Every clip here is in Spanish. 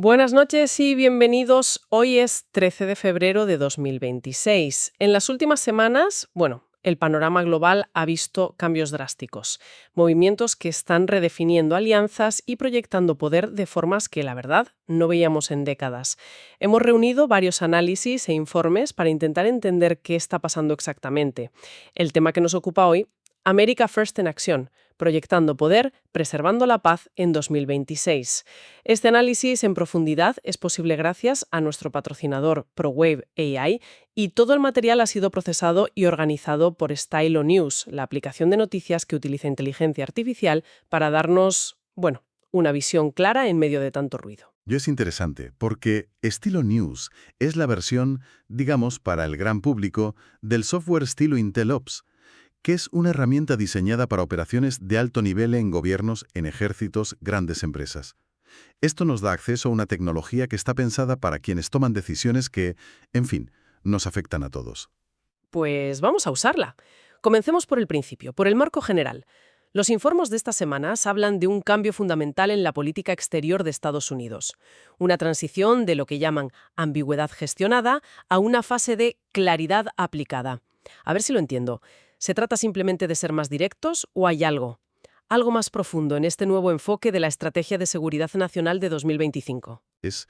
Buenas noches y bienvenidos. Hoy es 13 de febrero de 2026. En las últimas semanas, el panorama global ha visto cambios drásticos, movimientos que están redefiniendo alianzas y proyectando poder de formas que, la verdad, no veíamos en décadas. Hemos reunido varios análisis e informes para intentar entender qué está pasando exactamente. El tema que nos ocupa hoy: America First en acción, proyectando poder, preservando la paz en 2026. Este análisis en profundidad es posible gracias a nuestro patrocinador ProWave AI, y todo el material ha sido procesado y organizado por Stylo News, la aplicación de noticias que utiliza inteligencia artificial para darnos, una visión clara en medio de tanto ruido. Y es interesante, porque Estilo News es la versión, digamos, para el gran público, del software estilo IntelOps, que es una herramienta diseñada para operaciones de alto nivel en gobiernos, en ejércitos, grandes empresas. Esto nos da acceso a una tecnología que está pensada para quienes toman decisiones que, en fin, nos afectan a todos. Pues vamos a usarla. Comencemos por el principio, por el marco general. Los informes de estas semanas hablan de un cambio fundamental en la política exterior de Estados Unidos. Una transición de lo que llaman ambigüedad gestionada a una fase de claridad aplicada. A ver si lo entiendo. ¿Se trata simplemente de ser más directos o hay algo más profundo en este nuevo enfoque de la Estrategia de Seguridad Nacional de 2025? Es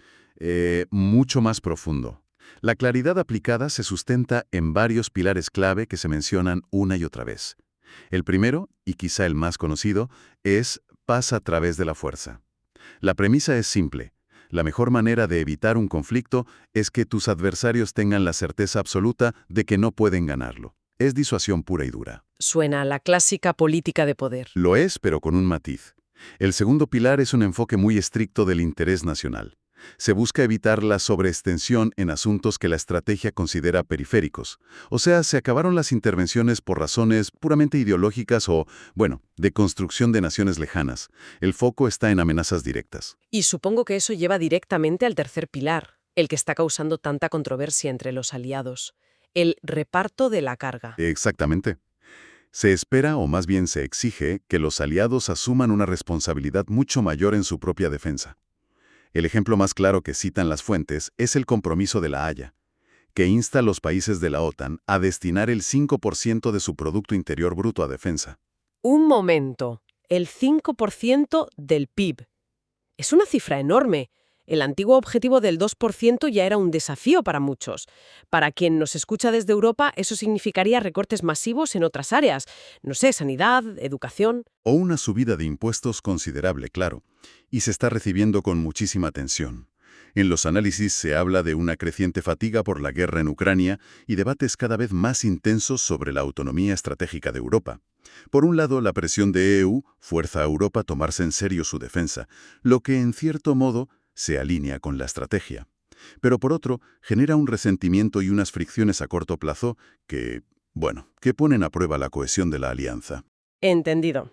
mucho más profundo. La claridad aplicada se sustenta en varios pilares clave que se mencionan una y otra vez. El primero, y quizá el más conocido, es paz a través de la fuerza. La premisa es simple. La mejor manera de evitar un conflicto es que tus adversarios tengan la certeza absoluta de que no pueden ganarlo. Es disuasión pura y dura. Suena a la clásica política de poder. Lo es, pero con un matiz. El segundo pilar es un enfoque muy estricto del interés nacional. Se busca evitar la sobreextensión en asuntos que la estrategia considera periféricos. O sea, se acabaron las intervenciones por razones puramente ideológicas o, de construcción de naciones lejanas. El foco está en amenazas directas. Y supongo que eso lleva directamente al tercer pilar, el que está causando tanta controversia entre los aliados: el reparto de la carga. Exactamente. Se espera, o más bien se exige, que los aliados asuman una responsabilidad mucho mayor en su propia defensa. El ejemplo más claro que citan las fuentes es el compromiso de La Haya, que insta a los países de la OTAN a destinar el 5% de su Producto Interior Bruto a defensa. Un momento, el 5% del PIB. Es una cifra enorme. El antiguo objetivo del 2% ya era un desafío para muchos. Para quien nos escucha desde Europa, eso significaría recortes masivos en otras áreas. No sé, sanidad, educación. O una subida de impuestos considerable, claro, y se está recibiendo con muchísima atención. En los análisis se habla de una creciente fatiga por la guerra en Ucrania y debates cada vez más intensos sobre la autonomía estratégica de Europa. Por un lado, la presión de EU fuerza a Europa a tomarse en serio su defensa, lo que en cierto modo se alinea con la estrategia. Pero por otro, genera un resentimiento y unas fricciones a corto plazo que ponen a prueba la cohesión de la alianza. Entendido.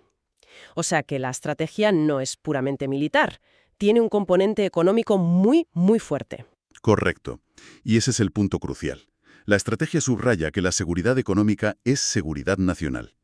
O sea que la estrategia no es puramente militar. Tiene un componente económico muy, muy fuerte. Correcto. Y ese es el punto crucial. La estrategia subraya que la seguridad económica es seguridad nacional.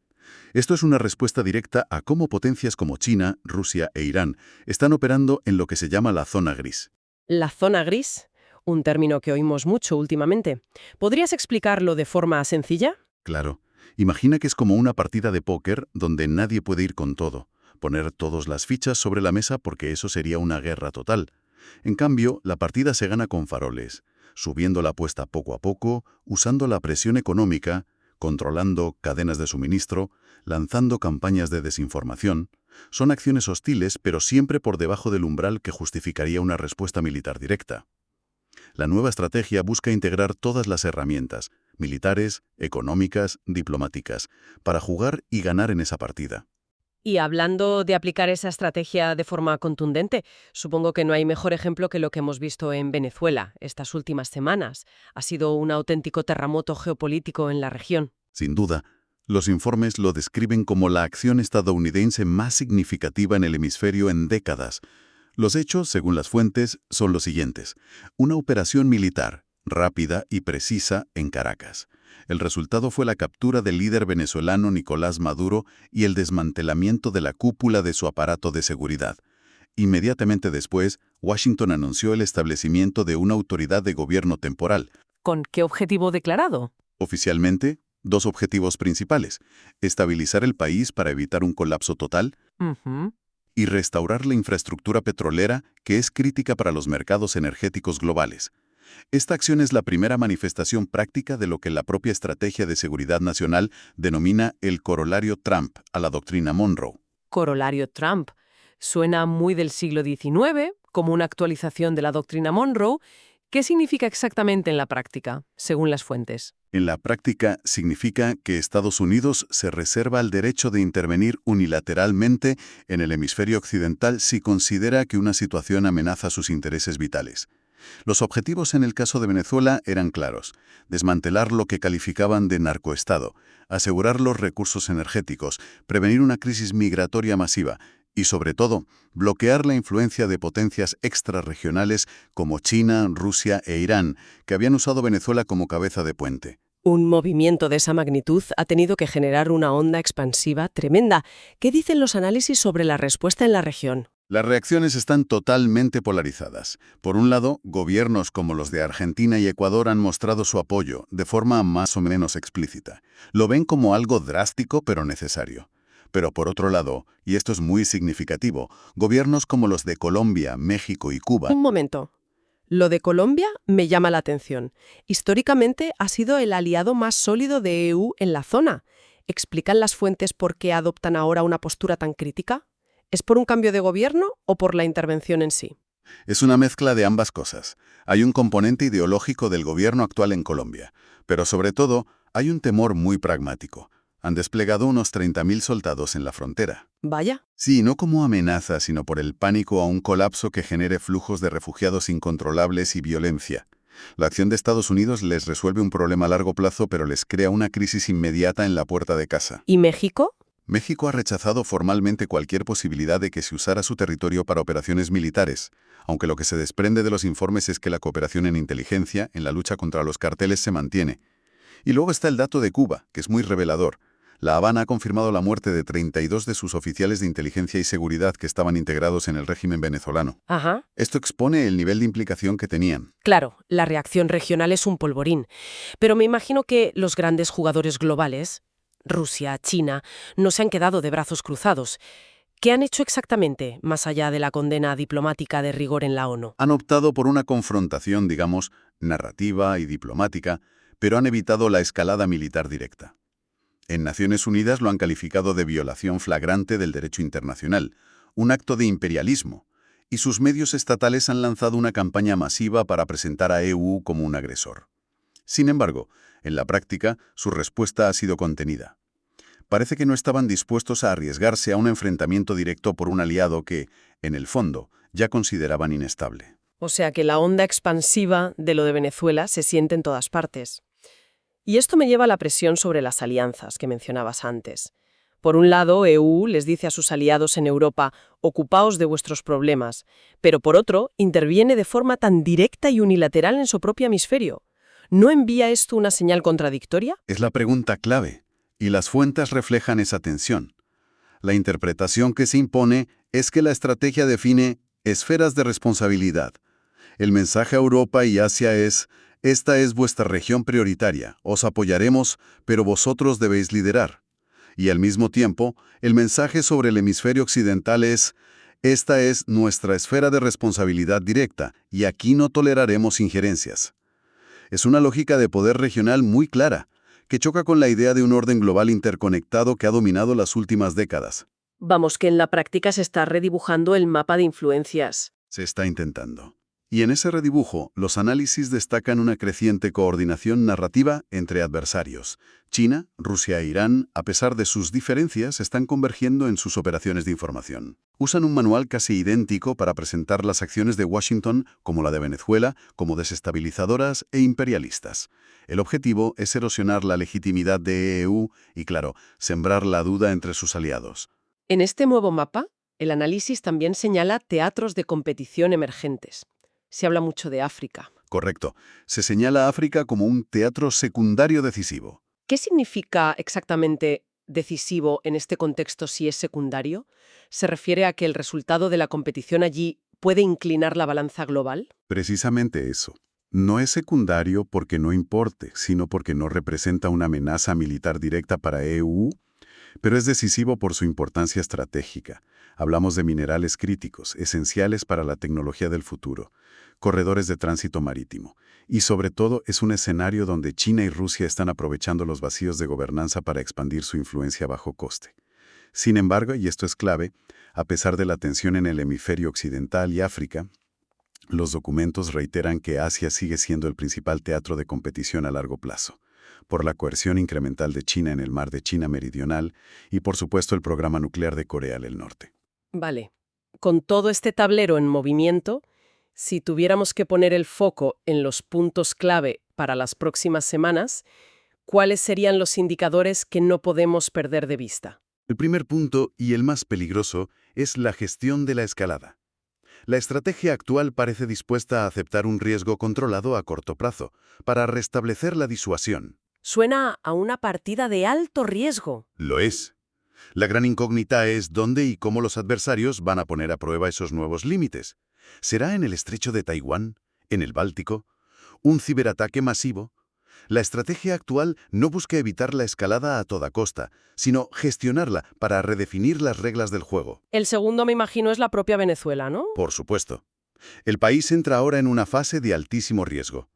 Esto es una respuesta directa a cómo potencias como China, Rusia e Irán están operando en lo que se llama la zona gris. La zona gris, un término que oímos mucho últimamente. ¿Podrías explicarlo de forma sencilla? Claro. Imagina que es como una partida de póker donde nadie puede ir con todo, poner todas las fichas sobre la mesa porque eso sería una guerra total. En cambio, la partida se gana con faroles, subiendo la apuesta poco a poco, usando la presión económica, controlando cadenas de suministro, lanzando campañas de desinformación. Son acciones hostiles, pero siempre por debajo del umbral que justificaría una respuesta militar directa. La nueva estrategia busca integrar todas las herramientas, militares, económicas, diplomáticas, para jugar y ganar en esa partida. Y hablando de aplicar esa estrategia de forma contundente, supongo que no hay mejor ejemplo que lo que hemos visto en Venezuela estas últimas semanas. Ha sido un auténtico terremoto geopolítico en la región. Sin duda, los informes lo describen como la acción estadounidense más significativa en el hemisferio en décadas. Los hechos, según las fuentes, son los siguientes. Una operación militar, rápida y precisa, en Caracas. El resultado fue la captura del líder venezolano Nicolás Maduro y el desmantelamiento de la cúpula de su aparato de seguridad. Inmediatamente después, Washington anunció el establecimiento de una autoridad de gobierno temporal. ¿Con qué objetivo declarado? Oficialmente, dos objetivos principales: estabilizar el país para evitar un colapso total Ujú. y restaurar la infraestructura petrolera que es crítica para los mercados energéticos globales. Esta acción es la primera manifestación práctica de lo que la propia Estrategia de Seguridad Nacional denomina el corolario Trump a la doctrina Monroe. Corolario Trump. Suena muy del siglo XIX, como una actualización de la doctrina Monroe. ¿Qué significa exactamente en la práctica, según las fuentes? En la práctica, significa que Estados Unidos se reserva el derecho de intervenir unilateralmente en el hemisferio occidental si considera que una situación amenaza sus intereses vitales. Los objetivos en el caso de Venezuela eran claros: desmantelar lo que calificaban de narcoestado, asegurar los recursos energéticos, prevenir una crisis migratoria masiva y, sobre todo, bloquear la influencia de potencias extrarregionales como China, Rusia e Irán, que habían usado Venezuela como cabeza de puente. Un movimiento de esa magnitud ha tenido que generar una onda expansiva tremenda. ¿Qué dicen los análisis sobre la respuesta en la región? Las reacciones están totalmente polarizadas. Por un lado, gobiernos como los de Argentina y Ecuador han mostrado su apoyo, de forma más o menos explícita. Lo ven como algo drástico pero necesario. Pero por otro lado, y esto es muy significativo, gobiernos como los de Colombia, México y Cuba. Un momento. Lo de Colombia me llama la atención. Históricamente ha sido el aliado más sólido de EU en la zona. ¿Explican las fuentes por qué adoptan ahora una postura tan crítica? ¿Es por un cambio de gobierno o por la intervención en sí? Es una mezcla de ambas cosas. Hay un componente ideológico del gobierno actual en Colombia, pero sobre todo hay un temor muy pragmático. Han desplegado unos 30.000 soldados en la frontera. Vaya. Sí, no como amenaza, sino por el pánico a un colapso que genere flujos de refugiados incontrolables y violencia. La acción de Estados Unidos les resuelve un problema a largo plazo, pero les crea una crisis inmediata en la puerta de casa. ¿Y México? México ha rechazado formalmente cualquier posibilidad de que se usara su territorio para operaciones militares, aunque lo que se desprende de los informes es que la cooperación en inteligencia, en la lucha contra los carteles, se mantiene. Y luego está el dato de Cuba, que es muy revelador. La Habana ha confirmado la muerte de 32 de sus oficiales de inteligencia y seguridad que estaban integrados en el régimen venezolano. Ajá. Esto expone el nivel de implicación que tenían. Claro, la reacción regional es un polvorín. Pero me imagino que los grandes jugadores globales, Rusia, China, no se han quedado de brazos cruzados. ¿Qué han hecho exactamente, más allá de la condena diplomática de rigor en la ONU? Han optado por una confrontación, digamos, narrativa y diplomática, pero han evitado la escalada militar directa. En Naciones Unidas lo han calificado de violación flagrante del derecho internacional, un acto de imperialismo, y sus medios estatales han lanzado una campaña masiva para presentar a EU como un agresor. Sin embargo, en la práctica, su respuesta ha sido contenida. Parece que no estaban dispuestos a arriesgarse a un enfrentamiento directo por un aliado que, en el fondo, ya consideraban inestable. O sea que la onda expansiva de lo de Venezuela se siente en todas partes. Y esto me lleva a la presión sobre las alianzas que mencionabas antes. Por un lado, EU les dice a sus aliados en Europa, ocupaos de vuestros problemas, pero por otro, interviene de forma tan directa y unilateral en su propio hemisferio. ¿No envía esto una señal contradictoria? Es la pregunta clave, y las fuentes reflejan esa tensión. La interpretación que se impone es que la estrategia define esferas de responsabilidad. El mensaje a Europa y Asia es: esta es vuestra región prioritaria, os apoyaremos, pero vosotros debéis liderar. Y al mismo tiempo, el mensaje sobre el hemisferio occidental es: esta es nuestra esfera de responsabilidad directa, y aquí no toleraremos injerencias. Es una lógica de poder regional muy clara, que choca con la idea de un orden global interconectado que ha dominado las últimas décadas. Vamos, que en la práctica se está redibujando el mapa de influencias. Se está intentando. Y en ese redibujo, los análisis destacan una creciente coordinación narrativa entre adversarios. China, Rusia e Irán, a pesar de sus diferencias, están convergiendo en sus operaciones de información. Usan un manual casi idéntico para presentar las acciones de Washington, como la de Venezuela, como desestabilizadoras e imperialistas. El objetivo es erosionar la legitimidad de EU y, claro, sembrar la duda entre sus aliados. En este nuevo mapa, el análisis también señala teatros de competición emergentes. Se habla mucho de África. Correcto. Se señala a África como un teatro secundario decisivo. ¿Qué significa exactamente decisivo en este contexto si es secundario? ¿Se refiere a que el resultado de la competición allí puede inclinar la balanza global? Precisamente eso. No es secundario porque no importe, sino porque no representa una amenaza militar directa para EU, pero es decisivo por su importancia estratégica. Hablamos de minerales críticos, esenciales para la tecnología del futuro, corredores de tránsito marítimo, y sobre todo es un escenario donde China y Rusia están aprovechando los vacíos de gobernanza para expandir su influencia a bajo coste. Sin embargo, y esto es clave, a pesar de la tensión en el hemisferio occidental y África, los documentos reiteran que Asia sigue siendo el principal teatro de competición a largo plazo, por la coerción incremental de China en el mar de China Meridional y, por supuesto, el programa nuclear de Corea del Norte. Vale. Con todo este tablero en movimiento, si tuviéramos que poner el foco en los puntos clave para las próximas semanas, ¿cuáles serían los indicadores que no podemos perder de vista? El primer punto, y el más peligroso, es la gestión de la escalada. La estrategia actual parece dispuesta a aceptar un riesgo controlado a corto plazo, para restablecer la disuasión. Suena a una partida de alto riesgo. Lo es. La gran incógnita es dónde y cómo los adversarios van a poner a prueba esos nuevos límites. ¿Será en el estrecho de Taiwán? ¿En el Báltico? ¿Un ciberataque masivo? La estrategia actual no busca evitar la escalada a toda costa, sino gestionarla para redefinir las reglas del juego. El segundo, me imagino, es la propia Venezuela, ¿no? Por supuesto. El país entra ahora en una fase de altísimo riesgo.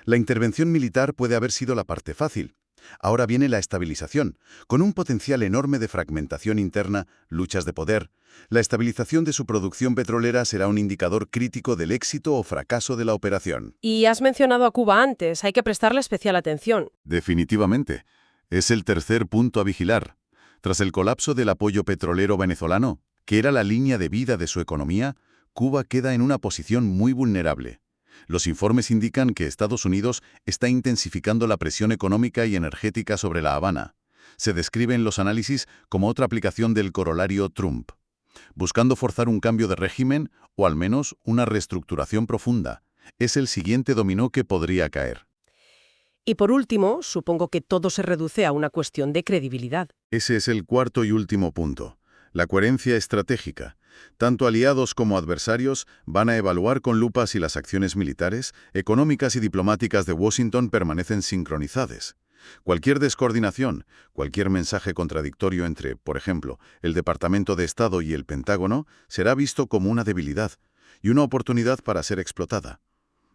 La intervención militar puede haber sido la parte fácil. Ahora viene la estabilización, con un potencial enorme de fragmentación interna, luchas de poder. La estabilización de su producción petrolera será un indicador crítico del éxito o fracaso de la operación. Y has mencionado a Cuba antes, hay que prestarle especial atención. Definitivamente. Es el tercer punto a vigilar. Tras el colapso del apoyo petrolero venezolano, que era la línea de vida de su economía, Cuba queda en una posición muy vulnerable. Los informes indican que Estados Unidos está intensificando la presión económica y energética sobre La Habana. Se describe en los análisis como otra aplicación del corolario Trump, buscando forzar un cambio de régimen o al menos una reestructuración profunda. Es el siguiente dominó que podría caer. Y por último, supongo que todo se reduce a una cuestión de credibilidad. Ese es el cuarto y último punto. La coherencia estratégica. Tanto aliados como adversarios van a evaluar con lupa si las acciones militares, económicas y diplomáticas de Washington permanecen sincronizadas. Cualquier descoordinación, cualquier mensaje contradictorio entre, por ejemplo, el Departamento de Estado y el Pentágono, será visto como una debilidad y una oportunidad para ser explotada.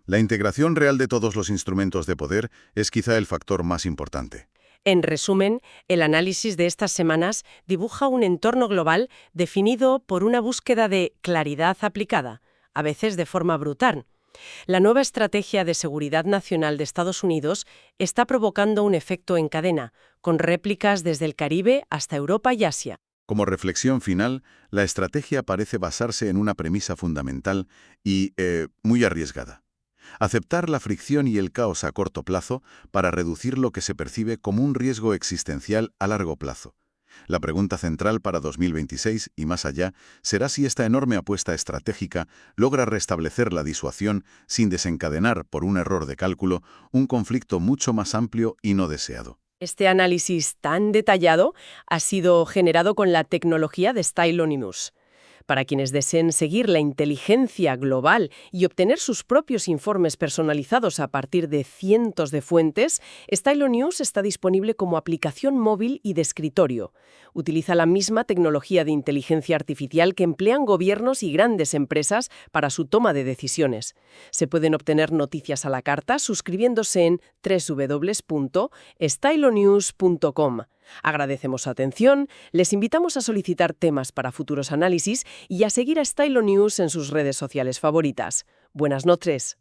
La integración real de todos los instrumentos de poder es quizá el factor más importante. En resumen, el análisis de estas semanas dibuja un entorno global definido por una búsqueda de claridad aplicada, a veces de forma brutal. La nueva estrategia de seguridad nacional de Estados Unidos está provocando un efecto en cadena, con réplicas desde el Caribe hasta Europa y Asia. Como reflexión final, la estrategia parece basarse en una premisa fundamental y muy arriesgada. Aceptar la fricción y el caos a corto plazo para reducir lo que se percibe como un riesgo existencial a largo plazo. La pregunta central para 2026 y más allá será si esta enorme apuesta estratégica logra restablecer la disuasión sin desencadenar, por un error de cálculo, un conflicto mucho más amplio y no deseado. Este análisis tan detallado ha sido generado con la tecnología de Stylonimus. Para quienes deseen seguir la inteligencia global y obtener sus propios informes personalizados a partir de cientos de fuentes, Stylonews está disponible como aplicación móvil y de escritorio. Utiliza la misma tecnología de inteligencia artificial que emplean gobiernos y grandes empresas para su toma de decisiones. Se pueden obtener noticias a la carta suscribiéndose en www.stylonews.com. Agradecemos su atención, les invitamos a solicitar temas para futuros análisis y a seguir a Stylonews en sus redes sociales favoritas. Buenas noches.